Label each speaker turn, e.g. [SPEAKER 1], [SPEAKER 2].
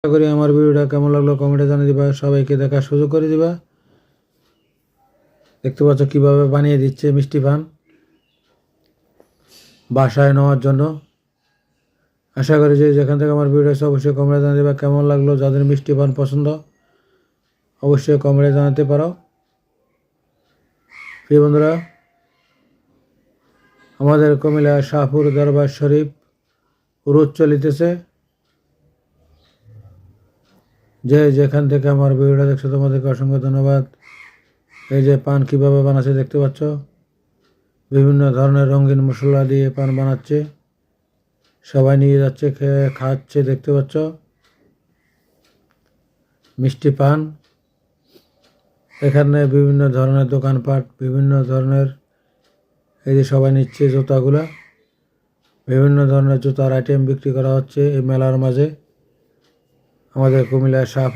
[SPEAKER 1] আশা করি আমার ভিডিওটা কেমন লাগলো কমেন্টে জানিয়ে দিবা, সবাইকে দেখার সুযোগ করে দিবা। দেখতে পাচ্ছ কীভাবে বানিয়ে দিচ্ছে মিষ্টি পান বাসায় নেওয়ার জন্য। আশা করি যে যেখান থেকে আমার ভিডিও আছে অবশ্যই কমেন্টে জানিয়ে দেবা কেমন লাগলো। যাদের মিষ্টি পান পছন্দ অবশ্যই কমেন্টে জানাতে পারো। প্রিয় বন্ধুরা, আমাদের কুমিল্লা শাহপুর দরবার শরীফ রোদ চলিতেছে। যে যেখান থেকে আমার ভিডিওটা দেখছো তোমাদেরকে অসংখ্য ধন্যবাদ। এই যে পান কীভাবে বানাচ্ছে দেখতে পাচ্ছ, বিভিন্ন ধরনের রঙিন মশলা দিয়ে পান বানাচ্ছে, সবাই নিয়ে যাচ্ছে, খেয়ে খাচ্ছে। দেখতে পাচ্ছ মিষ্টি পান। এখানে বিভিন্ন ধরনের দোকানপাট, বিভিন্ন ধরনের, এই যে সবাই নিচ্ছে জুতাগুলা, বিভিন্ন ধরনের জুতার আইটেম বিক্রি করা হচ্ছে এই মেলার মাঝে। আমাদের কুমিল্লার শাহপুর